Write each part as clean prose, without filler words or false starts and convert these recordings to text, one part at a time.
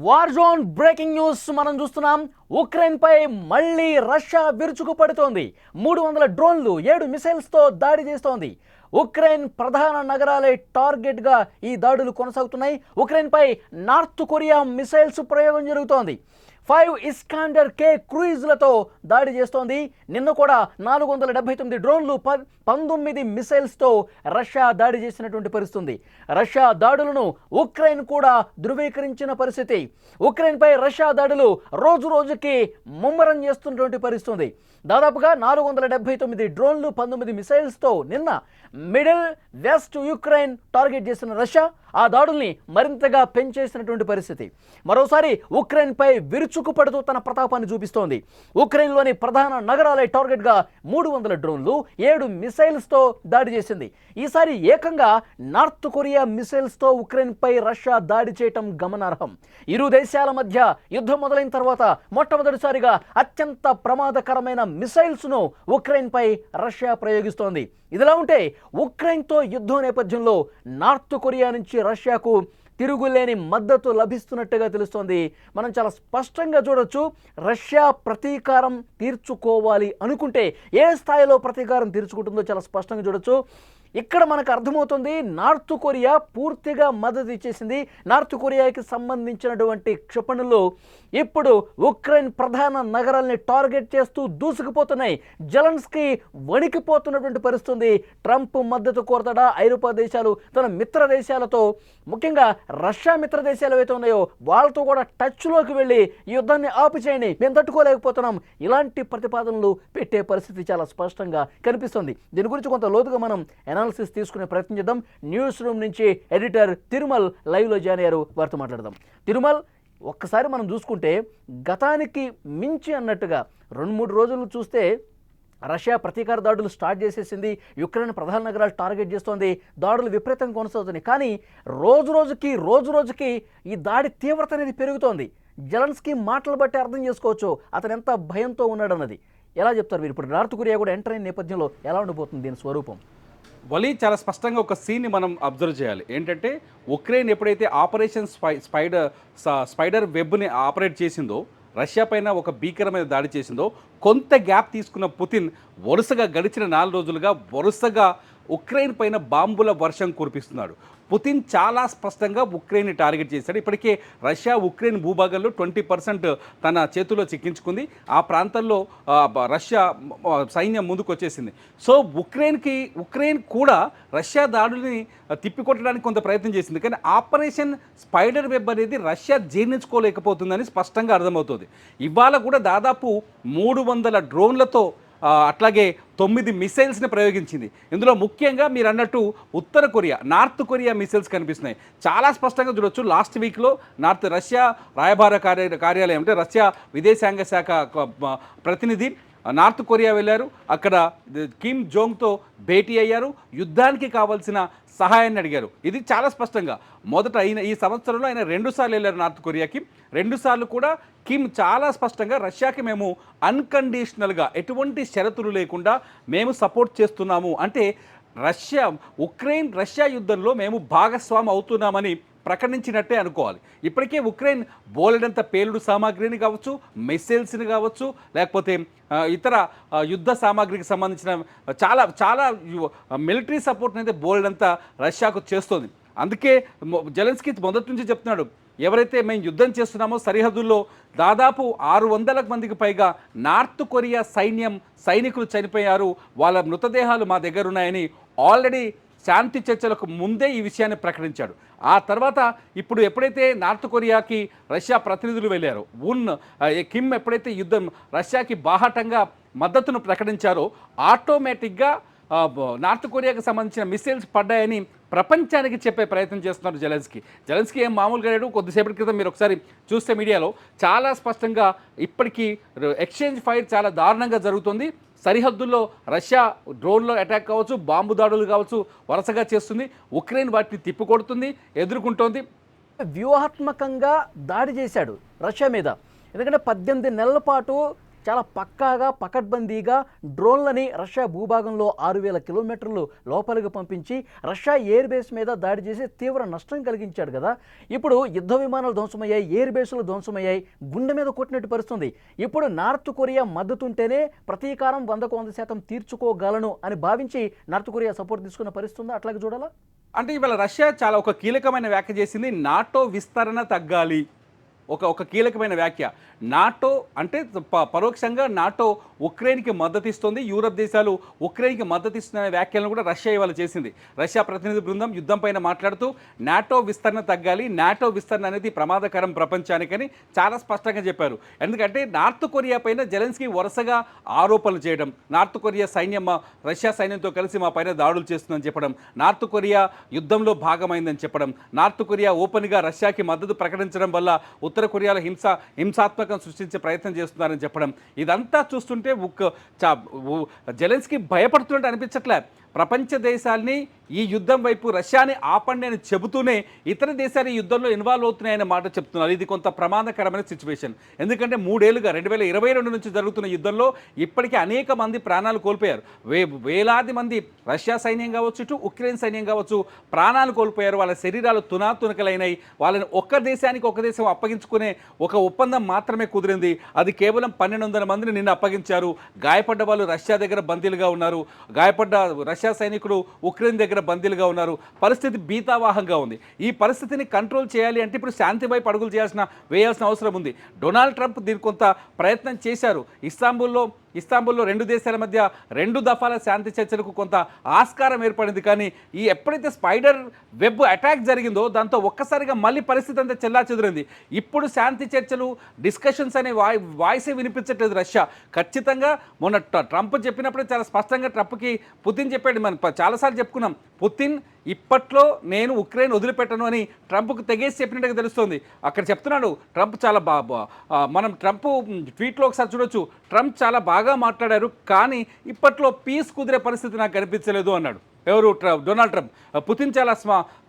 War zone breaking news మనం చూస్తున్నాం. Ukraine పై మళ్ళీ రష్యా విరుచుకుపడుతోంది. 300 డ్రోన్లు 7 మిసైల్స్తో దాడి చేస్తోంది. ఉక్రెయిన్ ప్రధాన నగరాలే టార్గెట్గా ఈ దాడులు కొనసాగుతున్నాయి. ఉక్రెయిన్ పై నార్త్ కొరియా మిసైల్స్ ప్రయోగం జరుగుతోంది. 5 ఇస్కాండర్ కే క్రూయిజ్లతో దాడి చేస్తోంది. నిన్న కూడా 479 డ్రోన్లు 19 మిసైల్స్తో రష్యా దాడి చేసినటువంటి పరిస్థితి. రష్యా దాడులను ఉక్రెయిన్ కూడా ధృవీకరించిన పరిస్థితి. ఉక్రెయిన్పై రష్యా దాడులు రోజు రోజుకి ముమ్మరం చేస్తున్నటువంటి పరిస్థితి. దాదాపుగా 479 డ్రోన్లు 19 మిసైల్స్తో నిన్న మిడిల్ వెస్ట్ యుక్రెయిన్ టార్గెట్ చేసిన రష్యా ఆ దాడుల్ని మరింతగా పెంచేసినటువంటి పరిస్థితి. మరోసారి ఉక్రెయిన్పై విరుచుకుపడుతూ తన ప్రతాపాన్ని చూపిస్తోంది. ఉక్రెయిన్లోని ప్రధాన నగరాలే టార్గెట్గా 300 డ్రోన్లు 7 మిసైల్స్తో దాడి చేసింది. ఈసారి ఏకంగా నార్త్ కొరియా మిసైల్స్తో ఉక్రెయిన్పై రష్యా దాడి చేయటం గమనార్హం. ఇరు దేశాల మధ్య యుద్ధం మొదలైన తర్వాత మొట్టమొదటిసారిగా అత్యంత ప్రమాదకరమైన మిసైల్స్ను ఉక్రెయిన్పై రష్యా ప్రయోగిస్తోంది. ఇదిలా ఉంటే ఉక్రెయిన్తో యుద్ధం నేపథ్యంలో నార్త్ కొరియా నుంచి రష్యాకు తిరుగులేని మద్దతు లభిస్తున్నట్టుగా తెలుస్తోంది. మనం చాలా స్పష్టంగా చూడొచ్చు. రష్యా ప్రతీకారం తీర్చుకోవాలి అనుకుంటే ఏ స్థాయిలో ప్రతీకారం తీర్చుకుంటుందో చాలా స్పష్టంగా చూడొచ్చు. ఇక్కడ మనకు అర్థమవుతుంది నార్త్ కొరియా పూర్తిగా మద్దతు ఇచ్చేసింది. నార్త్ కొరియాకి సంబంధించినటువంటి క్షిపణులు ఇప్పుడు ఉక్రెయిన్ ప్రధాన నగరాల్ని టార్గెట్ చేస్తూ దూసుకుపోతున్నాయి. జెలెన్స్కీ వణికిపోతున్నటువంటి పరిస్థితి. ట్రంప్ మద్దతు కోరతాడా? ఐరోపా దేశాలు తన మిత్ర దేశాలతో, ముఖ్యంగా రష్యా మిత్ర దేశాలు ఏవైతే ఉన్నాయో వాళ్ళతో కూడా టచ్లోకి వెళ్ళి ఈ యుద్ధాన్ని ఆపు చేయండి, మేము తట్టుకోలేకపోతున్నాం, ఇలాంటి ప్రతిపాదనలు పెట్టే పరిస్థితి చాలా స్పష్టంగా కనిపిస్తుంది. దీని గురించి కొంత లోతుగా మనం అనాలిసిస్ తీసుకునే ప్రయత్నం చేద్దాం. న్యూస్ రూమ్ నుంచి ఎడిటర్ తిరుమల్ లైవ్లో జాయిన్ అయ్యారు. వారితో మాట్లాడదాం. తిరుమల్, ఒక్కసారి మనం చూసుకుంటే గతానికి మించి అన్నట్టుగా 2-3 రోజులు చూస్తే రష్యా ప్రతీకార దాడులు స్టార్ట్ చేసేసింది. యుక్రెయిన్ ప్రధాన నగరాలు టార్గెట్ చేస్తోంది. దాడులు విపరీతంగా కొనసాగుతున్నాయి. కానీ రోజు రోజుకి ఈ దాడి తీవ్రత అనేది పెరుగుతోంది. జెలెన్స్కీ మాటలు బట్టి అర్థం చేసుకోవచ్చు అతను ఎంత భయంతో ఉన్నాడన్నది. ఎలా చెప్తారు మీరు? ఇప్పుడు నార్త్ కొరియా కూడా ఎంటర్ అయిన నేపథ్యంలో ఎలా ఉండిపోతుంది దీని స్వరూపం? వలి చాలా స్పష్టంగా ఒక సీన్ని మనం అబ్జర్వ్ చేయాలి. ఏంటంటే ఉక్రెయిన్ ఎప్పుడైతే ఆపరేషన్ స్పైడర్ వెబ్ని ఆపరేట్ చేసిందో, రష్యా పైన ఒక భీకరమైన దాడి చేసిందో, కొంత గ్యాప్ తీసుకున్న పుతిన్ వరుసగా గడిచిన 4 రోజులుగా వరుసగా ఉక్రెయిన్ పైన బాంబుల వర్షం కురిపిస్తున్నాడు. పుతిన్ చాలా స్పష్టంగా ఉక్రెయిన్ని టార్గెట్ చేశాడు. ఇప్పటికే రష్యా ఉక్రెయిన్ భూభాగంలో 20% తన చేతుల్లో చిక్కించుకుంది. ఆ ప్రాంతంలో రష్యా సైన్యం ముందుకు వచ్చేసింది. సో ఉక్రెయిన్ కూడా రష్యా దాడుల్ని తిప్పికొట్టడానికి కొంత ప్రయత్నం చేసింది. కానీ ఆపరేషన్ స్పైడర్ వెబ్ అనేది రష్యా జీర్ణించుకోలేకపోతుందని స్పష్టంగా అర్థమవుతుంది. ఇవాళ కూడా దాదాపు 300 డ్రోన్లతో అట్లాగే 9 మిసైల్స్ని ప్రయోగించింది. ఇందులో ముఖ్యంగా మీరు అన్నట్టు నార్త్ కొరియా మిసైల్స్ కనిపిస్తున్నాయి. చాలా స్పష్టంగా చూడొచ్చు. లాస్ట్ వీక్లో రష్యా రాయబార కార్యాలయం అంటే రష్యా విదేశాంగ శాఖ ప్రతినిధి నార్త్ కొరియా వెళ్ళారు. అక్కడ కిమ్ జోంగ్తో భేటీ అయ్యారు. యుద్ధానికి కావాల్సిన సహాయాన్ని అడిగారు. ఇది చాలా స్పష్టంగా మొదట ఈ సంవత్సరంలో ఆయన 2 సార్లు వెళ్ళారు నార్త్ కొరియాకి. 2 సార్లు కూడా కిమ్ చాలా స్పష్టంగా రష్యాకి మేము అన్కండిషనల్గా ఎటువంటి షరతులు లేకుండా మేము సపోర్ట్ చేస్తున్నాము, అంటే రష్యా యుద్ధంలో మేము భాగస్వామి అవుతున్నామని ప్రకటించినట్టే అనుకోవాలి. ఇప్పటికే ఉక్రెయిన్ బోలెడంత పేలుడు సామాగ్రిని కావచ్చు, మిసైల్స్ని కావచ్చు, లేకపోతే ఇతర యుద్ధ సామాగ్రికి సంబంధించిన చాలా మిలిటరీ సపోర్ట్ని అయితే బోలెడంత రష్యాకు చేస్తుంది. అందుకే జెలెన్స్కీ మొదటి నుంచి చెప్తున్నాడు, ఎవరైతే మేము యుద్ధం చేస్తున్నామో సరిహద్దుల్లో దాదాపు 600 మందికి పైగా నార్త్ కొరియా సైనికులు చనిపోయారు, వాళ్ళ మృతదేహాలు మా దగ్గర ఉన్నాయని ఆల్రెడీ శాంతి చర్చలకు ముందే ఈ విషయాన్ని ప్రకటించాడు. ఆ తర్వాత ఇప్పుడు ఎప్పుడైతే నార్త్ కొరియాకి రష్యా ప్రతినిధులు వెళ్ళారో, కిమ్ ఎప్పుడైతే రష్యాకి బాహాటంగా మద్దతును ప్రకటించారో ఆటోమేటిక్గా నార్త్ కొరియాకి సంబంధించిన మిసైల్స్ పడ్డాయని ప్రపంచానికి చెప్పే ప్రయత్నం చేస్తున్నారు జెలెన్స్కీ ఏం మామూలుగా లేడు. కొద్దిసేపటి క్రితం మీరు ఒకసారి చూస్తే మీడియాలో చాలా స్పష్టంగా ఇప్పటికీ ఎక్స్చేంజ్ ఫైర్ చాలా దారుణంగా జరుగుతుంది. సరిహద్దుల్లో రష్యా డ్రోన్లో అటాక్ కావచ్చు, బాంబు దాడులు కావచ్చు వరుసగా చేస్తుంది. ఉక్రెయిన్ వాటిని తిప్పికొడుతుంది, ఎదుర్కొంటోంది. వ్యూహాత్మకంగా దాడి చేశాడు రష్యా మీద. ఎందుకంటే 18 నెలల పాటు చాలా పక్కాగా పకడ్బందీగా డ్రోన్లని రష్యా భూభాగంలో 6,000 కిలోమీటర్లు లోపలికి పంపించి రష్యా ఎయిర్ బేస్ మీద దాడి చేసి తీవ్ర నష్టం కలిగించాడు కదా. ఇప్పుడు యుద్ధ విమానాలు ధ్వంసమయ్యాయి, ఎయిర్ బేసులు ధ్వంసమయ్యాయి, గుండె మీద కొట్టినట్టు పరిస్థితుంది. ఇప్పుడు నార్త్ కొరియా మద్దతుంటేనే ప్రతీకారం 100% తీర్చుకోగలను అని భావించి నార్త్ కొరియా సపోర్ట్ తీసుకున్న పరిస్థితి ఉందా? అట్లాగే చూడాలా? అంటే ఇవాళ రష్యా చాలా ఒక కీలకమైన వ్యాఖ్య చేసింది, నాటో విస్తరణ తగ్గాలి. ఒక కీలకమైన వ్యాఖ్య. నాటో అంటే పరోక్షంగా నాటో ఉక్రెయిన్కి మద్దతు ఇస్తుంది, యూరప్ దేశాలు ఉక్రెయిన్కి మద్దతు ఇస్తున్న వ్యాఖ్యలను కూడా రష్యా ఇవాళ చేసింది. రష్యా ప్రతినిధి బృందం యుద్ధం పైన మాట్లాడుతూ నాటో విస్తరణ తగ్గాలి, నాటో విస్తరణ అనేది ప్రమాదకరం ప్రపంచానికని చాలా స్పష్టంగా చెప్పారు. ఎందుకంటే నార్త్ కొరియా పైన జెలెన్స్కీ వరుసగా ఆరోపణలు చేయడం, నార్త్ కొరియా సైన్యం రష్యా సైన్యంతో కలిసి మా పైన దాడులు చేస్తుందని చెప్పడం, నార్త్ కొరియా యుద్ధంలో భాగమైందని చెప్పడం, నార్త్ కొరియా ఓపెన్గా రష్యాకి మద్దతు ప్రకటించడం వల్ల ఉత్తర కొరియాలో హింసాత్మకం సృష్టించే ప్రయత్నం చేస్తున్నారని చెప్పడం, ఇదంతా చూస్తుంటే జెలెన్స్కీ భయపడుతున్నట్టు అనిపించట్లే. ప్రపంచ దేశాల్ని ఈ యుద్ధం వైపు రష్యాని ఆపండి అని చెబుతూనే ఇతర దేశాలు ఈ యుద్ధంలో ఇన్వాల్వ్ అవుతున్నాయనే మాట చెప్తున్నారు. ఇది కొంత ప్రమాదకరమైన సిచ్యువేషన్. ఎందుకంటే 3 ఏళ్లుగా 2022 నుంచి జరుగుతున్న యుద్ధంలో ఇప్పటికీ అనేక మంది ప్రాణాలు కోల్పోయారు. వేలాది మంది రష్యా సైన్యం కావచ్చు, ఇటు ఉక్రెయిన్ సైన్యం కావచ్చు ప్రాణాలు కోల్పోయారు. వాళ్ళ శరీరాలు తునాతునకలైనాయి. వాళ్ళని ఒక్క దేశానికి ఒక దేశం అప్పగించుకునే ఒక ఒప్పందం మాత్రమే కుదిరింది. అది కేవలం 1,200 మందిని నిన్న అప్పగించారు. గాయపడ్డ వాళ్ళు రష్యా దగ్గర బందీలుగా ఉన్నారు. గాయపడ్డ రష్యా సైనికులు ఉక్రెయిన్ దగ్గర బందీలుగా ఉన్నారు. పరిస్థితి భీతావాహంగా ఉంది. ఈ పరిస్థితిని కంట్రోల్ చేయాలి అంటే ఇప్పుడు శాంతి వైపు అడుగులు వేయాల్సిన అవసరం ఉంది. డొనాల్డ్ ట్రంప్ దీనికి కొంత ప్రయత్నం చేశారు. ఇస్తాంబుల్లో 2 దేశాల మధ్య 2 దఫాల శాంతి చర్చలకు కొంత ఆస్కారం ఏర్పడింది. కానీ ఎప్పుడైతే స్పైడర్ వెబ్ అటాక్ జరిగిందో దాంతో ఒక్కసారిగా మళ్ళీ పరిస్థితి అంతా చెల్లాచెదురైంది. ఇప్పుడు శాంతి చర్చలు, డిస్కషన్స్ అనే వాయిసే వినిపించట్లేదు రష్యా. ఖచ్చితంగా మొన్న ట్రంప్ చెప్పినప్పుడే చాలా స్పష్టంగా ట్రంప్కి పుతిన్ చెప్పాడు. మనం చాలాసార్లు చెప్పుకున్నాం, పుతిన్ ఇప్పట్లో నేను ఉక్రెయిన్ వదిలిపెట్టను అని ట్రంప్కు తెగేసి చెప్పినట్టుగా తెలుస్తోంది. అక్కడ చెప్తున్నాడు ట్రంప్ చాలా మనం ట్రంప్ ట్వీట్లో ఒకసారి చూడొచ్చు. ట్రంప్ చాలా బాగా మాట్లాడారు, కానీ ఇప్పట్లో పీస్ కుదిరే పరిస్థితి నాకు కనిపించలేదు అన్నాడు. ఎవరు? Donald Trump. పుతిన్ చాలా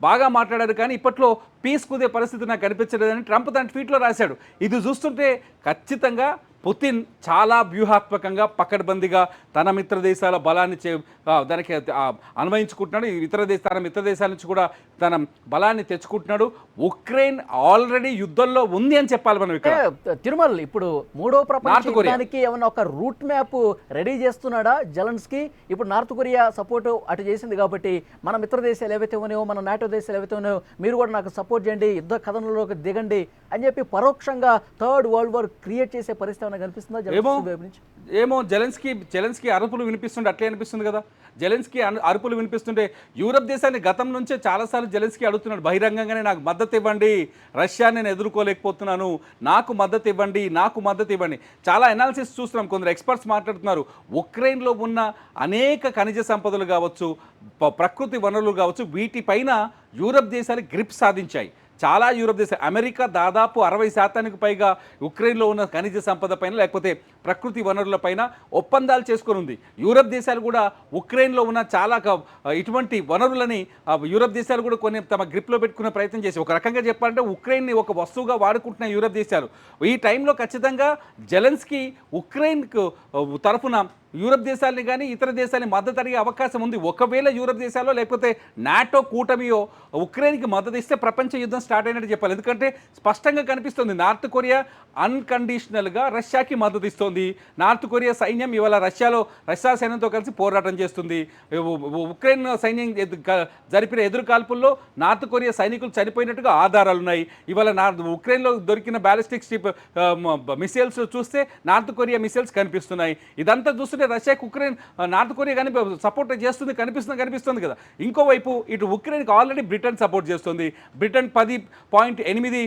బాగా మాట్లాడారు, కానీ ఇప్పట్లో పీస్ కుదిరే పరిస్థితి నాకు కనిపించలేదని ట్రంప్ తన ట్వీట్లో రాశాడు. ఇది చూస్తుంటే ఖచ్చితంగా పుతిన్ చాలా వ్యూహాత్మకంగా పకడ్బందీగా తన మిత్ర దేశాల బలాన్ని దానికి అన్వయించుకుంటున్నాడు. తన మిత్ర దేశాల నుంచి కూడా తన బలాన్ని తెచ్చుకుంటున్నాడు. ఉక్రెయిన్ ఆల్రెడీ యుద్ధంలో ఉంది అని చెప్పాలి మనం. ఇక్కడ తిరుమల ఇప్పుడు 3వ ప్రపంచ యుద్ధానికి ఏమన్నా ఒక రూట్ మ్యాప్ రెడీ చేస్తున్నాడా జెలెన్స్కీ? ఇప్పుడు నార్త్ కొరియా సపోర్ట్ అటు చేసింది కాబట్టి మన మిత్ర దేశాలు ఏవైతే ఉన్నాయో, మన నాటో దేశాలు ఏవైతే ఉన్నాయో, మీరు కూడా నాకు సపోర్ట్ చేయండి, యుద్ధ కథనంలోకి దిగండి అని చెప్పి పరోక్షంగా థర్డ్ వరల్డ్ వార్ క్రియేట్ చేసే పరిస్థితి కనిపిస్తుందా? ఏమో జెలెన్స్కీ అరుపులు వినిపిస్తుంటే అట్లే అనిపిస్తుంది కదా. జెలెన్స్కీ అరుపులు వినిపిస్తుంటే యూరప్ దేశాన్ని గతం నుంచే చాలాసార్లు జెలెన్స్కీ అడుగుతున్నాడు బహిరంగంగానే, నాకు మద్దతు ఇవ్వండి, రష్యా నేను ఎదుర్కోలేకపోతున్నాను, నాకు మద్దతు ఇవ్వండి. చాలా అనాలిసిస్ చూస్తున్నాం, కొందరు ఎక్స్పర్ట్స్ మాట్లాడుతున్నారు. ఉక్రెయిన్లో ఉన్న అనేక ఖనిజ సంపదలు కావచ్చు, ప్రకృతి వనరులు కావచ్చు, వీటిపైన యూరప్ దేశాలు గ్రిప్ సాధించాయి. చాలా యూరప్ దేశాలు, అమెరికా దాదాపు 60% పైగా ఉక్రెయిన్లో ఉన్న ఖనిజ సంపద పైన లేకపోతే ప్రకృతి వనరుల పైన ఒప్పందాలు చేసుకొని ఉంది. యూరప్ దేశాలు కూడా ఉక్రెయిన్లో ఉన్న చాలా ఇటువంటి వనరులని యూరప్ దేశాలు కూడా కొన్ని తమ గ్రిప్లో పెట్టుకునే ప్రయత్నం చేసి, ఒక రకంగా చెప్పాలంటే ఉక్రెయిన్ని ఒక వస్తువుగా వాడుకుంటున్న యూరప్ దేశాలు. ఈ టైంలో ఖచ్చితంగా జెలెన్స్కీ ఉక్రెయిన్కు తరఫున యూరప్ దేశాలని కానీ ఇతర దేశాలని మద్దతు అడిగే అవకాశం ఉంది. ఒకవేళ యూరప్ దేశాల్లో లేకపోతే నాటో కూటమియో ఉక్రెయిన్కి మద్దతు ఇస్తే ప్రపంచ యుద్ధం స్టార్ట్ అయినట్టు చెప్పాలి. ఎందుకంటే స్పష్టంగా కనిపిస్తుంది నార్త్ కొరియా అన్కండిషనల్గా రష్యాకి మద్దతు ఇస్తుంది. నార్త్ కొరియా సైన్యం ఇవాళ రష్యా సైన్యంతో కలిసి పోరాటం చేస్తుంది. ఉక్రెయిన్ సైన్యం జరిపిన ఎదురు కాల్పుల్లో నార్త్ కొరియా సైనికులు చనిపోయినట్టుగా ఆధారాలు ఉన్నాయి. ఇవాళ ఉక్రెయిన్లో దొరికిన బ్యాలిస్టిక్ మిసైల్స్ చూస్తే నార్త్ కొరియా మిసైల్స్ కనిపిస్తున్నాయి. ఇదంతా చూస్తుంటే రష్యాకి నార్త్ కొరియా కానీ సపోర్ట్ చేస్తుంది కనిపిస్తుంది కదా. ఇంకోవైపు ఇటు ఉక్రెయిన్కి ఆల్రెడీ బ్రిటన్ సపోర్ట్ చేస్తుంది. బ్రిటన్ 10.8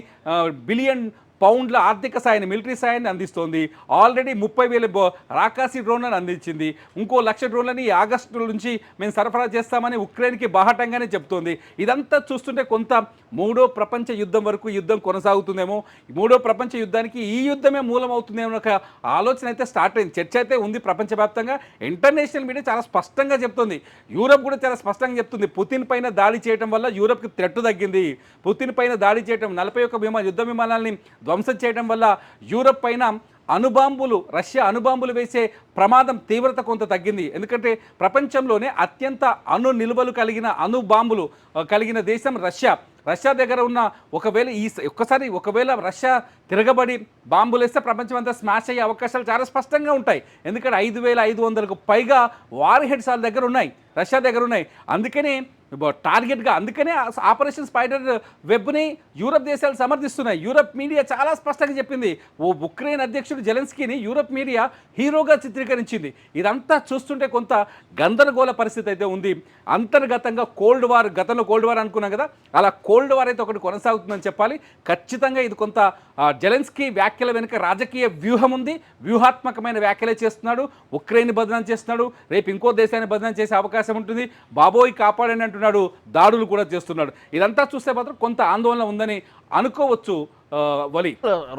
బిలియన్ పౌండ్ల ఆర్థిక సాయాన్ని, మిలిటరీ సాయాన్ని అందిస్తోంది. ఆల్రెడీ 30,000 రాకాసి డ్రోన్లను అందించింది. ఇంకో 1,00,000 డ్రోన్లని ఆగస్టు నుంచి మేము సరఫరా చేస్తామని ఉక్రెయిన్కి బాహటంగానే చెప్తోంది. ఇదంతా చూస్తుంటే కొంత 3వ ప్రపంచ యుద్ధం వరకు యుద్ధం కొనసాగుతుందేమో, 3వ ప్రపంచ యుద్ధానికి ఈ యుద్ధమే మూలం అవుతుందేమో ఒక ఆలోచన అయితే స్టార్ట్ అయింది. చర్చ అయితే ఉంది ప్రపంచవ్యాప్తంగా. ఇంటర్నేషనల్ మీడియా చాలా స్పష్టంగా చెప్తుంది, యూరప్ కూడా చాలా స్పష్టంగా చెప్తుంది, పుతిన్ పైన దాడి చేయడం వల్ల యూరప్కి థ్రెట్ తగ్గింది. పుతిన్ పైన దాడి చేయడం 41 యుద్ధ విమానాలని ధ్వంసం చేయడం వల్ల యూరప్ పైన అణుబాంబులు రష్యా అణుబాంబులు వేసే ప్రమాదం తీవ్రత కొంత తగ్గింది. ఎందుకంటే ప్రపంచంలోనే అత్యంత అణు నిల్వలు కలిగిన అణుబాంబులు కలిగిన దేశం రష్యా. రష్యా దగ్గర ఉన్న ఒకవేళ రష్యా తిరగబడి బాంబులు వేస్తే ప్రపంచం అంతా స్మాష్ అయ్యే అవకాశాలు చాలా స్పష్టంగా ఉంటాయి. ఎందుకంటే 5,500కు పైగా వార్ హెడ్స్ వాళ్ళ దగ్గర ఉన్నాయి, రష్యా దగ్గర ఉన్నాయి. అందుకనే టార్గెట్గా అందుకనే ఆపరేషన్ స్పైడర్ వెబ్ని యూరప్ దేశాలు సమర్థిస్తున్నాయి. యూరప్ మీడియా చాలా స్పష్టంగా చెప్పింది. ఉక్రెయిన్ అధ్యక్షుడు జెలెన్స్కీని యూరప్ మీడియా హీరోగా చిత్రీకరించింది. ఇదంతా చూస్తుంటే కొంత గందరగోళ పరిస్థితి అయితే ఉంది. అంతర్గతంగా గతంలో కోల్డ్ వార్ అనుకున్నాం కదా, అలా కోల్డ్ వార్ అయితే ఒకటి కొనసాగుతుందని చెప్పాలి. ఖచ్చితంగా ఇది కొంత జెలెన్స్కీ వ్యాఖ్యల వెనుక రాజకీయ వ్యూహం ఉంది. వ్యూహాత్మకమైన వ్యాఖ్యలే చేస్తున్నాడు. ఉక్రెయిన్ బదనాం చేస్తున్నాడు, రేపు ఇంకో దేశాన్ని బదనాం చేసే అవకాశం ఉంటుంది. బాబోయ్ కాపాడని అంటున్నాడు, దాడులు కూడా చేస్తున్నాడు. ఇదంతా చూస్తే మాత్రం కొంత ఆందోళన ఉందని అనుకోవచ్చు. వలి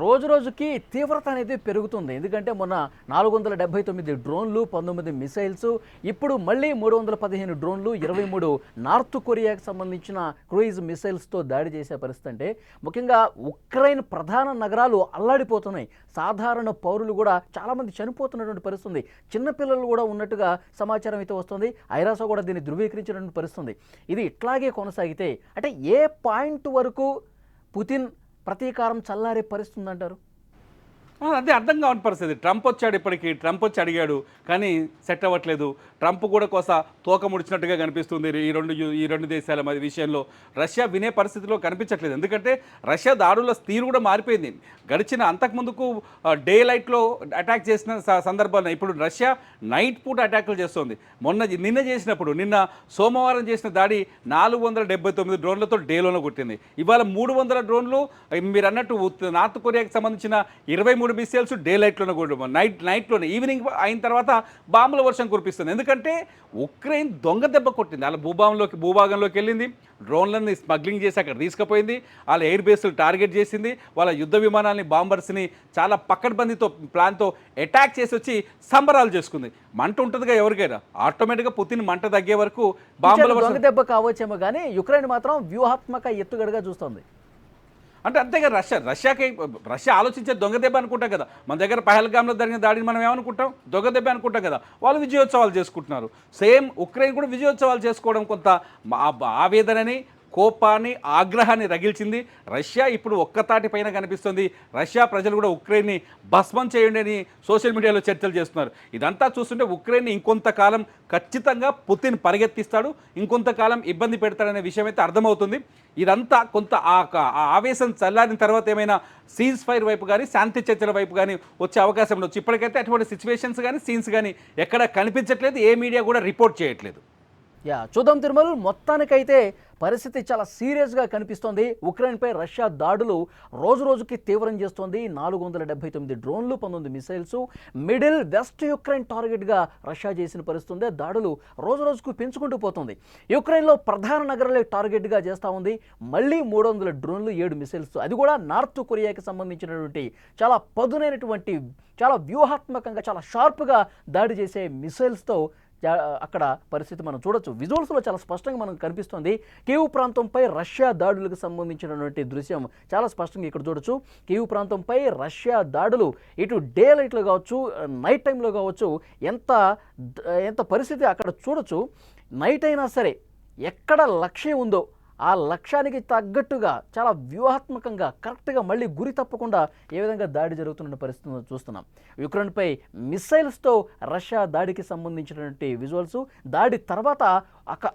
రోజు రోజుకి తీవ్రత అనేది పెరుగుతుంది. ఎందుకంటే మొన్న 479 డ్రోన్లు, 19 మిసైల్స్, ఇప్పుడు మళ్ళీ 315 డ్రోన్లు, 23 నార్త్ కొరియాకి సంబంధించిన క్రూయిజ్ మిసైల్స్తో దాడి చేసే పరిస్థితి. అంటే ముఖ్యంగా ఉక్రెయిన్ ప్రధాన నగరాలు అల్లాడిపోతున్నాయి. సాధారణ పౌరులు కూడా చాలామంది చనిపోతున్నటువంటి పరిస్థితి. చిన్నపిల్లలు కూడా ఉన్నట్టుగా సమాచారం అయితే వస్తుంది. ఐరాస కూడా దీన్ని ధృవీకరించినటువంటి పరిస్థితి. ఇది ఇట్లాగే కొనసాగితే అంటే ఏ పాయింట్ వరకు పుతిన్ ప్రతీకారం చల్లారే పరిస్థితి ఉందంటారు? అదే అర్థం కావని పరిస్థితి. ట్రంప్ వచ్చాడు, ఇప్పటికీ ట్రంప్ వచ్చి అడిగాడు కానీ సెట్ అవ్వట్లేదు. ట్రంప్ కూడా కోస తోక ముడిచినట్టుగా కనిపిస్తుంది ఈ రెండు దేశాల మధ్య విషయంలో. రష్యా వినే పరిస్థితిలో కనిపించట్లేదు. ఎందుకంటే రష్యా దాడుల తీరు కూడా మారిపోయింది. గడిచిన అంతకుముందుకు డే లైట్లో అటాక్ చేసిన సందర్భాల్లో ఇప్పుడు రష్యా నైట్ పూట అటాక్లు చేస్తుంది. నిన్న సోమవారం చేసిన దాడి 479 డ్రోన్లతో డేలోనే కొట్టింది. ఇవాళ 300 డ్రోన్లు మీరు అన్నట్టు నార్త్ కొరియాకి సంబంధించిన 23 మిసైల్స్ డే లైట్లోనే కొట్టడం, నైట్లోనే ఈవినింగ్ అయిన తర్వాత బాంబుల వర్షం కురిపిస్తుంది. ఎందుకంటే ఉక్రెయిన్ దొంగ దెబ్బ కొట్టింది. వాళ్ళ భూభాగంలోకి వెళ్ళింది, డ్రోన్లని స్మగ్లింగ్ చేసి అక్కడ తీసుకుపోయింది, వాళ్ళ ఎయిర్ బేస్లు టార్గెట్ చేసింది, వాళ్ళ యుద్ధ విమానాలని బాంబర్స్ని చాలా పక్కడ్బందీతో ప్లాన్తో అటాక్ చేసి వచ్చి సంబరాలు చేసుకుంది. మంట ఉంటుందిగా ఎవరికైనా, ఆటోమేటిక్గా పుతిన్ మంట తగ్గే వరకు బాంబుల దొంగ దెబ్బ కావచ్చేమో కానీ యుక్రెయిన్ మాత్రం వ్యూహాత్మక ఎత్తుగడగా చూస్తుంది. అంటే అంతేగా రష్యా ఆలోచించే దొంగ దెబ్బ అనుకుంటాం కదా. మన దగ్గర పహల్గామ్లో జరిగిన దాడిని మనం ఏమనుకుంటాం, దొంగ దెబ్బ అనుకుంటాం కదా. వాళ్ళు విజయోత్సవాలు చేసుకుంటున్నారు. సేమ్ ఉక్రెయిన్ కూడా విజయోత్సవాలు చేసుకోవడం కొంత ఆవేదనని, కోపాన్ని, ఆగ్రహాన్ని రగిల్చింది. రష్యా ఇప్పుడు ఒక్కతాటి పైన కనిపిస్తుంది. రష్యా ప్రజలు కూడా ఉక్రెయిన్ని భస్మం చేయండి అని సోషల్ మీడియాలో చర్చలు చేస్తున్నారు. ఇదంతా చూస్తుంటే ఉక్రెయిన్ని ఇంకొంతకాలం ఖచ్చితంగా పుతిన్ పరిగెత్తిస్తాడు, ఇంకొంతకాలం ఇబ్బంది పెడతాడనే విషయం అయితే అర్థమవుతుంది. ఇదంతా కొంత ఆవేశం చల్లారిన తర్వాత ఏమైనా సీజ్ ఫైర్ వైపు కానీ శాంతి చర్చల వైపు కానీ వచ్చే అవకాశం ఉండొచ్చు. ఇప్పటికైతే అటువంటి సిచ్యువేషన్స్ కానీ సీన్స్ కానీ ఎక్కడ కనిపించట్లేదు, ఏ మీడియా కూడా రిపోర్ట్ చేయట్లేదు. చూద్దాం తిరుమల. మొత్తానికైతే పరిస్థితి చాలా సీరియస్గా కనిపిస్తోంది. ఉక్రెయిన్పై రష్యా దాడులు రోజు రోజుకి తీవ్రం చేస్తోంది. 479 డ్రోన్లు, 19 మిసైల్స్ మిడిల్ వెస్ట్ యుక్రెయిన్ టార్గెట్గా రష్యా చేసిన పరిస్థితి. దాడులు రోజు రోజుకు పెంచుకుంటూ పోతుంది. యుక్రెయిన్లో ప్రధాన నగరాలే టార్గెట్గా చేస్తూ ఉంది. మళ్ళీ 300 డ్రోన్లు, 7 మిసైల్స్, అది కూడా నార్త్ కొరియాకి సంబంధించినటువంటి చాలా పదునైనటువంటి, చాలా వ్యూహాత్మకంగా, చాలా షార్ప్గా దాడి చేసే మిసైల్స్తో అక్కడ పరిస్థితి మనం చూడొచ్చు. విజువల్స్లో చాలా స్పష్టంగా మనకు కనిపిస్తుంది. కీవ్ ప్రాంతంపై రష్యా దాడులకు సంబంధించినటువంటి దృశ్యం చాలా స్పష్టంగా ఇక్కడ చూడొచ్చు. కీవ్ ప్రాంతంపై రష్యా దాడులు ఇటు డే లైట్లో కావచ్చు, నైట్ టైంలో కావచ్చు, ఎంత పరిస్థితి అక్కడ చూడొచ్చు. నైట్ అయినా సరే ఎక్కడ లక్ష్యం ఉందో ఆ లక్ష్యానికి తగ్గట్టుగా చాలా వ్యూహాత్మకంగా కరెక్ట్గా మళ్ళీ గురి తప్పకుండా ఏ విధంగా దాడి జరుగుతున్న పరిస్థితిని చూస్తున్నాం. యుక్రెయిన్పై మిసైల్స్తో రష్యా దాడికి సంబంధించినటువంటి విజువల్స్, దాడి తర్వాత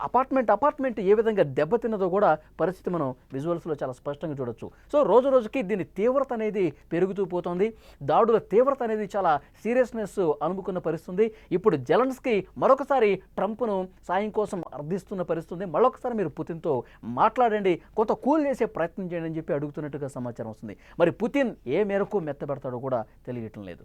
అపార్ట్మెంట్ ఏ విధంగా దెబ్బతిన్నదో కూడా పరిస్థితి మనం విజువల్స్లో చాలా స్పష్టంగా చూడొచ్చు. సో రోజు రోజుకి దీని తీవ్రత అనేది పెరుగుతూ పోతుంది. దాడుల తీవ్రత అనేది చాలా సీరియస్నెస్ అనుకున్న పరిస్థితి. ఇప్పుడు జెలెన్స్కీ మరొకసారి ట్రంప్ను సాయం కోసం అర్థిస్తున్న పరిస్థితి. మరొకసారి మీరు పుతిన్తో మాట్లాడండి, కొంత కూల్ చేసే ప్రయత్నం చేయండి అని చెప్పి అడుగుతున్నట్టుగా సమాచారం వస్తుంది. మరి పుతిన్ ఏ మేరకు మెత్తబెడతాడో కూడా తెలియటం లేదు.